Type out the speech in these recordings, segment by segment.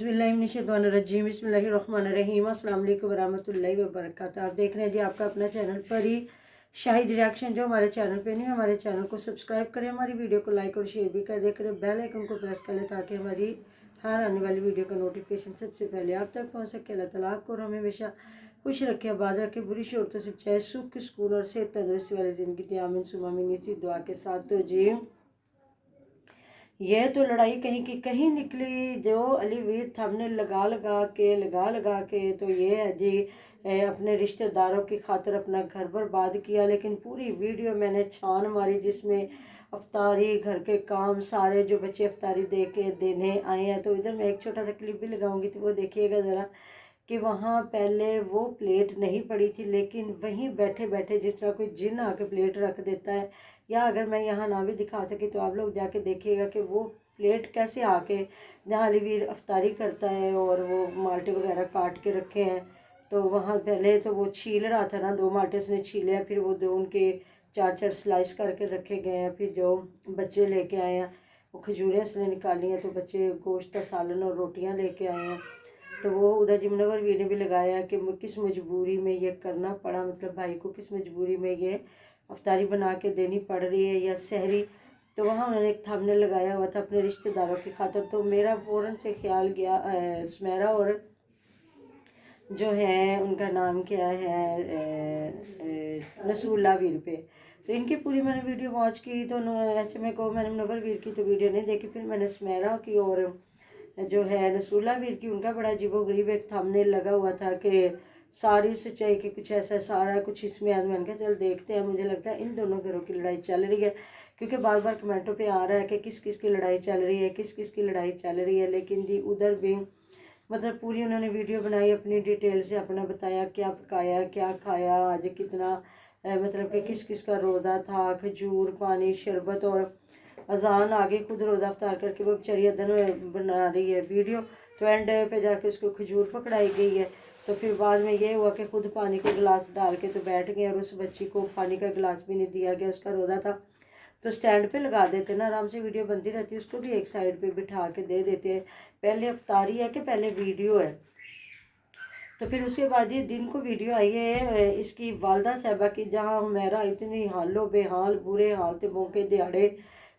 औज़ुबिल्लाहिमिनश्शैतानिर्रजीम बिस्मिल्लाहिर्रहमानिर्रहीम अस्सलाम वालेकुम वरहमतुल्लाहि वबरकातुहू। आप देख रहे हैं जी आपका अपना चैनल परी शाहिद रिएक्शन। जो हमारे चैनल पे नहीं, हमारे चैनल को सब्सक्राइब करें, हमारी वीडियो को लाइक और शेयर भी कर दिया करें, बेल आइकन को प्रेस कर लें ताकि हमारी हर आने वाली वीडियो का नोटिफिकेशन सबसे पहले आप तक पहुँच सके। अल्लाह ताला आपको और हमें हमेशा खुश रखे, आबाद रखे, बुरी शोरतों से बचाए, सुख सुकून और सेहत तंदुरुस्ती वाली ज़िंदगी दी। आमीन सुम्मा आमीन। इसी दुआ के साथ तो जी ये तो लड़ाई कहीं की कहीं निकली, जो अली वीर थंबनेल लगा लगा के तो ये है जी अपने रिश्तेदारों की खातिर अपना घर बर्बाद किया। लेकिन पूरी वीडियो मैंने छान मारी जिसमें अफ्तारी, घर के काम सारे, जो बच्चे अफ्तारी दे के देने आए हैं। तो इधर मैं एक छोटा सा क्लिप भी लगाऊंगी, तो वो देखिएगा ज़रा कि वहाँ पहले वो प्लेट नहीं पड़ी थी, लेकिन वहीं बैठे बैठे जिस तरह कोई जिन आके प्लेट रख देता है, या अगर मैं यहाँ ना भी दिखा सकी तो आप लोग जाके देखिएगा कि वो प्लेट कैसे आके जहाँ अलीवीर अफ्तारी करता है और वो माल्टे वगैरह काट के रखे हैं, तो वहाँ पहले तो वो छील रहा था ना, 2 माल्टे उसने छीले हैं, फिर वो 2 उनके 4 स्लाइस करके रखे गए हैं। फिर जो बच्चे लेके आए हैं वो खजूरें उसने निकाली हैं, तो बच्चे गोश्त का सालन और रोटियाँ लेके आए हैं। तो वो उधर जी मुनव्वर वीर ने भी लगाया कि किस मजबूरी में ये करना पड़ा, मतलब भाई को किस मजबूरी में ये अफ्तारी बना के देनी पड़ रही है या सहरी। तो वहाँ उन्होंने एक थंबनेल लगाया हुआ था अपने रिश्तेदारों की खातिर। तो मेरा फ़ौरन से ख्याल गया सुमेरा और जो है उनका नाम क्या है नसरुल्लाह वीर पे। तो इनकी पूरी मैंने वीडियो वॉच की, तो ऐसे में को मैंने मुनव्वर वीर की तो वीडियो नहीं देखी, फिर मैंने सुमेरा की और जो है नसरुल्लाह वीर की, उनका बड़ा अजीबोगरीब एक थंबनेल लगा हुआ था कि सारी सच्चाई के कुछ ऐसा सारा कुछ इसमें आज मैंने कहा चल देखते हैं। मुझे लगता है इन दोनों घरों की लड़ाई चल रही है, क्योंकि बार बार कमेंटों पे आ रहा है कि किस किस की लड़ाई चल रही है, किस किस की लड़ाई चल रही है। लेकिन जी उधर भी मतलब पूरी उन्होंने वीडियो बनाई, अपनी डिटेल से अपना बताया क्या पकाया क्या खाया आज, कितना मतलब कि किस किस का रोज़ा था, खजूर, पानी, शरबत, और अजान आगे खुद रोज़ा अफ्तार करके वो बेचारी अदन बना रही है वीडियो। तो एंड पे जाके उसको खजूर पकड़ाई गई है। तो फिर बाद में ये हुआ कि खुद पानी का गिलास डाल के तो बैठ गए, और उस बच्ची को पानी का गिलास भी नहीं दिया गया, उसका रोज़ा था। तो स्टैंड पे लगा देते ना, आराम से वीडियो बनती रहती है, उसको भी एक साइड पे बिठा के दे देते हैं। पहले अफ्तारी है कि पहले वीडियो है। तो फिर उसके बाद ये दिन को वीडियो आई है इसकी वालदा साहबा की, जहाँ हुमैरा इतनी हालो बेहाल बुरे हाल थे, मौके दिहाड़े,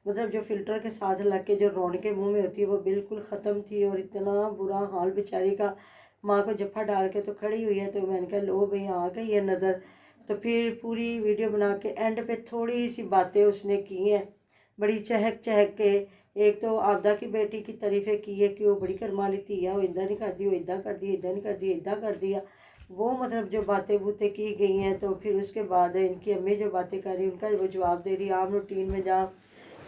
मतलब जो फ़िल्टर के साथ लग के जो रौनकें मुंह में होती है वो बिल्कुल ख़त्म थी, और इतना बुरा हाल बेचारी का। माँ को जफ्फा डाल के तो खड़ी हुई है। तो मैंने कहा लो भाई आ गई है नज़र। तो फिर पूरी वीडियो बना के एंड पे थोड़ी सी बातें उसने की हैं, बड़ी चहक चहक के। एक तो आपदा की बेटी की तारीफ़ें की है कि वो बड़ी करमाली थी है, वो इदा नहीं कर दी, वो इदा कर दी, इदा नहीं कर दी, इदा कर दिया, वो मतलब जो बातें बूतें की गई हैं। तो फिर उसके बाद इनकी अम्मी जो बातें कर रही उनका वो जवाब दे रही आम रूटीन में, जहाँ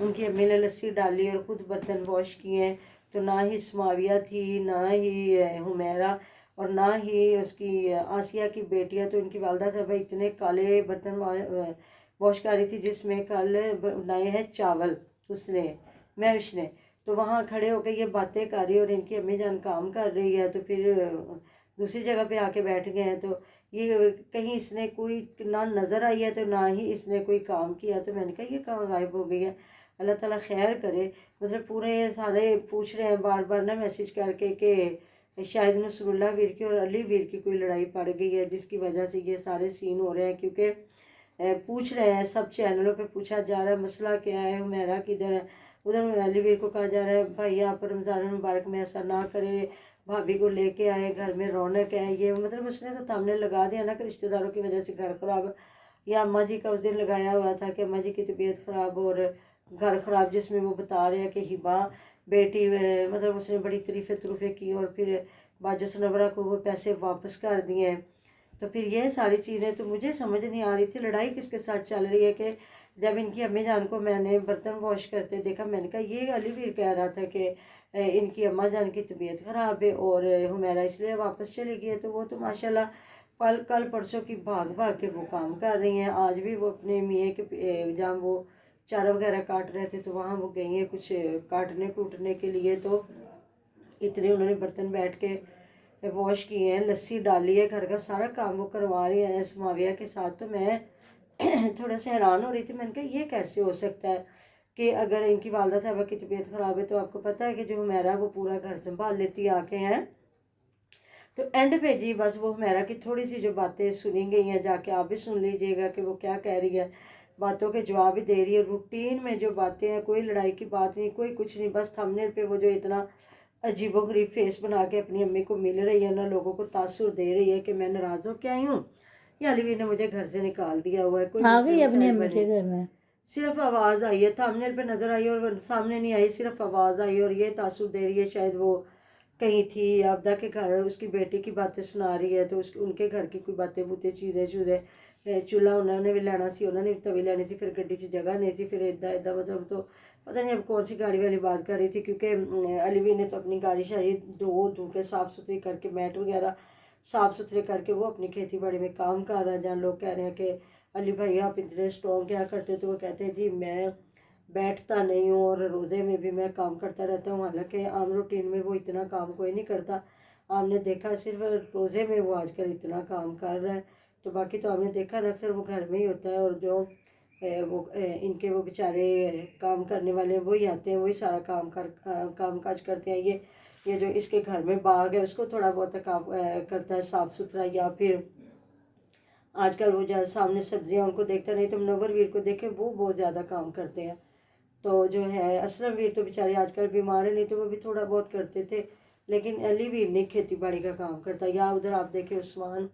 उनकी अम्मी ने लस्सी डाली और ख़ुद बर्तन वॉश किए हैं। तो ना ही समाविया थी, ना ही हुमैरा, और ना ही उसकी आसिया की बेटियां। तो इनकी वालदा साहब इतने काले बर्तन वॉश कर रही थी, जिसमें कल बनाए हैं चावल उसने महविश ने। तो वहाँ खड़े होकर ये बातें कर रही और इनकी अम्मी जान काम कर रही है। तो फिर दूसरी जगह पे आके बैठ गए हैं। तो ये कहीं इसने कोई ना नज़र आई है, तो ना ही इसने कोई काम किया। तो मैंने कहा ये कहाँ गायब हो गई है, अल्लाह ताला खैर करे। मतलब पूरे सारे पूछ रहे हैं बार बार ना मैसेज करके कि शायद नसरुल्लाह वीर की और अली वीर की कोई लड़ाई पड़ गई है, जिसकी वजह से ये सारे सीन हो रहे हैं। क्योंकि पूछ रहे हैं, सब चैनलों पे पूछा जा रहा है मसला क्या है, हुमैरा किधर है। उधर अली वीर को कहा जा रहा है भाई आप रमज़ान मुबारक में ऐसा ना करे, भाभी को लेके आए, घर में रौनक है। ये मतलब उसने तो सामने लगा दिया ना कि रिश्तेदारों की वजह से घर ख़राब। या अम्मा जी का उस दिन लगाया हुआ था कि अम्मा जी की तबीयत ख़राब और घर ख़राब, जिसमें वो बता रहे हैं कि हिबा बेटी मतलब उसने बड़ी तरीफ़े तुरुफ़े की और फिर बाजो सनवरा को वो पैसे वापस कर दिए हैं। तो फिर ये सारी चीज़ें तो मुझे समझ नहीं आ रही थी लड़ाई किसके साथ चल रही है। कि जब इनकी अम्मी जान को मैंने बर्तन वॉश करते देखा, मैंने कहा ये अली वीर कह रहा था कि इनकी अम्मा जान की तबीयत ख़राब है और हुमैरा इसलिए वापस चली गई है। तो वो तो माशाल्लाह कल परसों की भाग भाग के वो काम कर रही हैं। आज भी वो अपने मियाँ के जहाँ वो चारा वगैरह काट रहे थे तो वहाँ वो गई हैं कुछ काटने कूटने के लिए। तो इतने उन्होंने बर्तन बैठ के वॉश किए हैं, लस्सी डाली है, घर का सारा काम वो करवा रही हैं समाविया के साथ। तो मैं थोड़ा सा हैरान हो रही थी, मैंने कहा ये कैसे हो सकता है। کہ اگر ان کی والدہ صاحبہ کی طبیعت خراب ہے تو آپ کو پتہ ہے کہ جو حمیرہ وہ پورا گھر سنبھال لیتی آ کے ہیں. تو اینڈ پہ جی بس وہ حمیرہ کی تھوڑی سی جو باتیں سنی گئی ہیں جا کے آپ بھی سن لیجئے گا کہ وہ کیا کہہ رہی ہے. باتوں کے جواب ہی دے رہی ہے. روٹین میں جو باتیں ہیں، کوئی لڑائی کی بات نہیں، کوئی کچھ نہیں، بس تھمبنیل پہ وہ جو اتنا عجیب و غریب فیس بنا کے اپنی امی کو مل رہی ہے نا، لوگوں کو تاثر دے رہی ہے کہ میں ناراض ہو کے آئی ہوں، یہ علی وی نے مجھے گھر سے نکال دیا ہوا ہے، کوئی آ مسئلہ گئی اپنی مسائل امی بنے. کے گھر میں. صرف آواز آئی ہے، تھمبنیل پہ نظر آئی اور سامنے نہیں آئی، صرف آواز آئی اور یہ تاثر دے رہی ہے شاید وہ کہیں تھی آبدہ کے گھر، اس کی بیٹی کی باتیں سنا رہی ہے تو ان کے گھر کی کوئی باتیں بوتیں چیزیں چولہا انہوں نے بھی لینا سی، انہوں نے بھی توی لینی سی، پھر گڈی چ جگہ نہیں سی، پھر ادا مطلب تو پتہ نہیں اب کون سی گاڑی والی بات کر رہی تھی، کیونکہ علی وی نے تو اپنی گاڑی شاڑی دھو کے صاف ستھری کر کے میٹ وغیرہ صاف ستھرے کر کے وہ اپنی کھیتی باڑی میں کام کر رہا ہے. جہاں لوگ کہہ رہے ہیں کہ علی بھائی آپ اتنے اسٹرانگ کیا کرتے، تو وہ کہتے ہیں جی میں بیٹھتا نہیں ہوں اور روزے میں بھی میں کام کرتا رہتا ہوں، حالانکہ عام روٹین میں وہ اتنا کام کوئی نہیں کرتا. آپ نے دیکھا صرف روزے میں وہ آج کل اتنا کام کر رہا ہے، تو باقی تو آپ نے دیکھا نا اکثر وہ گھر میں ہی ہوتا ہے، اور جو وہ ان کے وہ بیچارے کام کرنے والے ہیں وہی آتے ہیں، وہی سارا کام کاج کرتے ہیں. یہ جو اس کے گھر میں باغ ہے اس کو تھوڑا بہت کام کرتا ہے صاف ستھرا، یا پھر آج کل وہ جو سامنے سبزیاں ان کو دیکھتا نہیں تو منور ویر کو دیکھے وہ بہت زیادہ کام کرتے ہیں. تو جو ہے اسلم ویر تو بیچارے آج کل بیمار ہیں، نہیں تو وہ بھی تھوڑا بہت کرتے تھے، لیکن علی ویر نہیں کھیتی باڑی کا کام کرتا. یا ادھر آپ دیکھیں عثمان،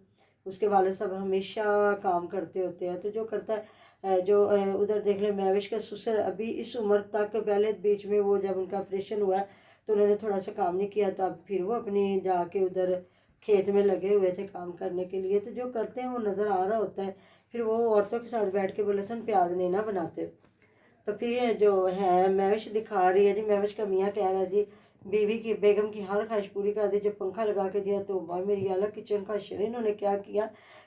اس کے والد صاحب ہمیشہ کام کرتے ہوتے ہیں، تو جو کرتا ہے جو ادھر دیکھ لیں مہوش کا سسر ابھی اس عمر تک، پہلے بیچ میں وہ جب ان کا آپریشن ہوا تو انہوں نے تھوڑا سا کام نہیں کیا، تو اب پھر وہ اپنی جا کے ادھر کھیت میں لگے ہوئے تھے کام کرنے کے لیے. تو جو کرتے ہیں وہ نظر آ رہا ہوتا ہے. پھر وہ عورتوں کے ساتھ بیٹھ کے وہ لہسن پیاز نہیں نہ بناتے. تو پھر یہ جو ہے مہوش دکھا رہی ہے جی، مہوش کا میاں کہہ رہا ہے جی بیوی کی بیگم کی ہر خواہش پوری کر دی، جو پنکھا لگا کے دیا تو میری الگ کچن کا شر. انہوں نے کیا کیا،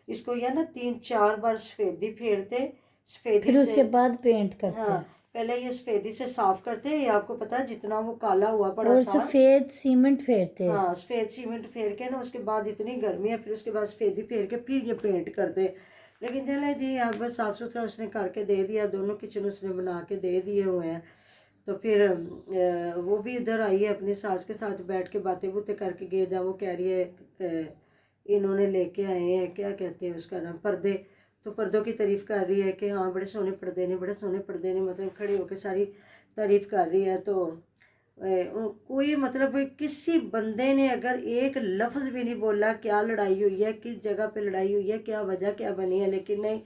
اس کو یہ نا 3-4 بار سفیدی پھیرتے، سفیدی پھر اس سے کے بعد پینٹ کرتے ہاں ہیں، پہلے یہ سفیدی سے صاف کرتے. یہ آپ کو پتا ہے جتنا وہ کالا ہوا پڑا اور تھا، سفید سیمنٹ پھیرتے ہیں. ہاں سفید سیمنٹ پھیر کے نا، اس کے بعد اتنی گرمی ہے پھر اس کے بعد سفیدی پھیر کے پھر یہ پینٹ کرتے. لیکن چلے جی اب صاف ستھرا اس نے کر کے دے دیا، دونوں کچن اس نے بنا کے دے دیے ہوئے ہیں. تو پھر وہ بھی ادھر آئی ہے اپنی ساس کے ساتھ بیٹھ کے باتیں بوتیں کر کے گئے. جہاں وہ کہہ رہی ہے انہوں نے لے کے آئے ہیں کیا کہتے ہیں اس کا نام، پردے، تو پردوں کی تعریف کر رہی ہے کہ ہاں بڑے سونے پردے نے، بڑے سونے پردے نے، مطلب کھڑی ہو کے ساری تعریف کر رہی ہے. تو کوئی مطلب کسی بندے نے اگر ایک لفظ بھی نہیں بولا کیا لڑائی ہوئی ہے، کس جگہ پہ لڑائی ہوئی ہے، کیا وجہ کیا بنی ہے، لیکن نہیں،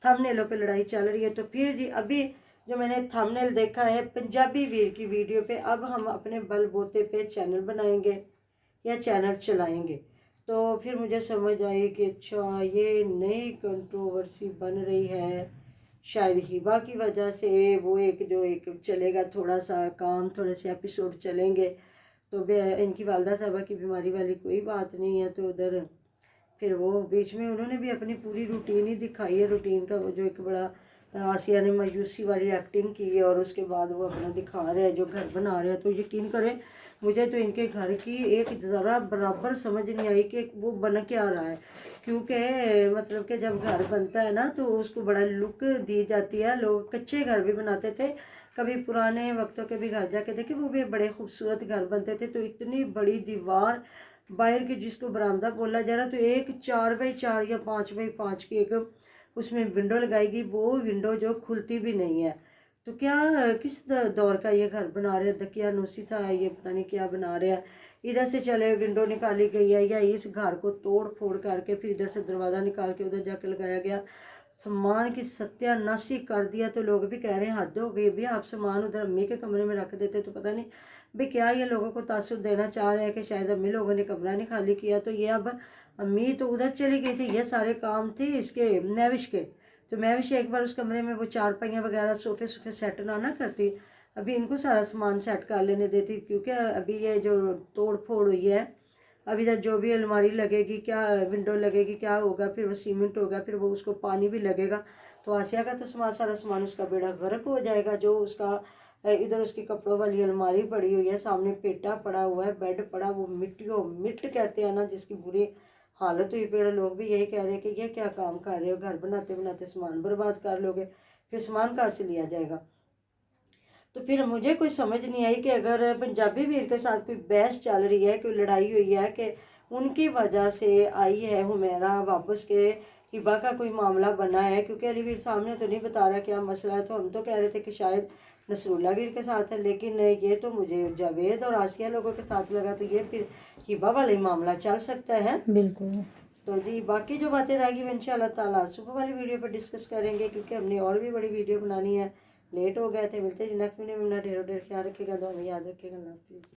تھمبنیلوں پہ لڑائی چل رہی ہے. تو پھر جی ابھی جو میں نے تھمبنیل دیکھا ہے پنجابی ویر کی ویڈیو پہ، اب ہم اپنے بل بوتے پہ چینل بنائیں گے یا چینل چلائیں گے. تو پھر مجھے سمجھ آئی کہ اچھا یہ نئی کنٹروورسی بن رہی ہے، شاید ہبا کی وجہ سے وہ ایک چلے گا تھوڑا سا کام، تھوڑے سے ایپیسوڈ چلیں گے. تو ان کی والدہ صاحبہ کی بیماری والی کوئی بات نہیں ہے. تو ادھر پھر وہ بیچ میں انہوں نے بھی اپنی پوری روٹین ہی دکھائی ہے. روٹین کا وہ جو ایک بڑا آسیہ نے مایوسی والی ایکٹنگ کی ہے، اور اس کے بعد وہ اپنا دکھا رہے ہیں جو گھر بنا رہے ہیں. تو یقین کریں مجھے تو ان کے گھر کی ایک ذرا برابر سمجھ نہیں آئی کہ وہ بن کیا رہا ہے، کیونکہ مطلب کہ جب گھر بنتا ہے نا تو اس کو بڑا لک دی جاتی ہے. لوگ کچے گھر بھی بناتے تھے، کبھی پرانے وقتوں کے بھی گھر جا کے دیکھے وہ بھی بڑے خوبصورت گھر بنتے تھے. تو اتنی بڑی دیوار باہر کی جس کو برآمدہ بولا جا رہا، تو ایک 4x4 یا 5x5 کی ایک اس میں ونڈو لگائی گئی، وہ ونڈو جو کھلتی بھی نہیں ہے. تو کیا کس دور کا یہ گھر بنا رہے ہیں، دقیانوسی سا ہے یہ، پتہ نہیں کیا بنا رہے ہیں. ادھر سے چلے ونڈو نکالی گئی ہے، یا اس گھر کو توڑ پھوڑ کر کے پھر ادھر سے دروازہ نکال کے ادھر جا کے لگایا گیا. سامان کی ستیہ ناسی کر دیا. تو لوگ بھی کہہ رہے ہیں حد ہو گئی بھی، آپ سامان ادھر امی کے کمرے میں رکھ دیتے تو پتہ نہیں بھئی کیا یہ لوگوں کو تاثر دینا چاہ رہے ہیں کہ شاید امی لوگوں نے کمرہ نہیں خالی کیا. تو یہ اب امی تو ادھر چلی گئی تھی، یہ سارے کام تھے اس کے مہوش کے. تو مہوش ایک بار اس کمرے میں وہ چارپائیاں وغیرہ صوفے سیٹ نہ کرتی، ابھی ان کو سارا سامان سیٹ کر لینے دیتی، کیونکہ ابھی یہ جو توڑ پھوڑ ہوئی ہے، ابھی تک جو بھی الماری لگے گی، کیا ونڈو لگے گی، کیا ہوگا، پھر وہ سیمنٹ ہوگا، پھر وہ اس کو پانی بھی لگے گا. تو آسیہ کا تو سارا سامان اس کا بیڑا غرق ہو جائے گا. جو اس کا ادھر اس کی کپڑوں والی الماری پڑی ہوئی ہے، سامنے پیٹا پڑا ہوا ہے، بیڈ پڑا، وہ مٹیوں مٹ کہتے ہیں نا جس کی بری حالت ہوئی. پیڑ لوگ بھی یہی کہہ رہے ہیں کہ یہ کیا کام کر رہے ہو، گھر بناتے بناتے سامان برباد کر لو گے، پھر سامان کہاں سے لیا جائے گا. तो फिर मुझे कोई समझ नहीं आई कि अगर पंजाबी वीर के साथ कोई बहस चल रही है, कोई लड़ाई हुई है कि उनकी वजह से आई है हुमैरा वापस के हिबा का कोई मामला बना है, क्योंकि अली वीर सामने तो नहीं बता रहा क्या मसला है। तो हम तो कह रहे थे कि शायद नसरुल्ला वीर के साथ है, लेकिन ये तो मुझे जावेद और आसिया लोगों के साथ लगा, तो ये फिर हिबा वाला ही मामला चल सकता है। बिल्कुल। तो जी बाकी जो बातें रहेगी वो इंशाल्लाह ताला सुबह वाली वीडियो पर डिस्कस करेंगे, क्योंकि हमने और भी बड़ी वीडियो बनानी है, लेट हो गए थे। मिलते हैं नेक्स्ट वीडियो में। अपना ढेरों ढेर ख्याल रखिएगा, दुआ में याद रखिएगा। अल्लाह हाफिज़।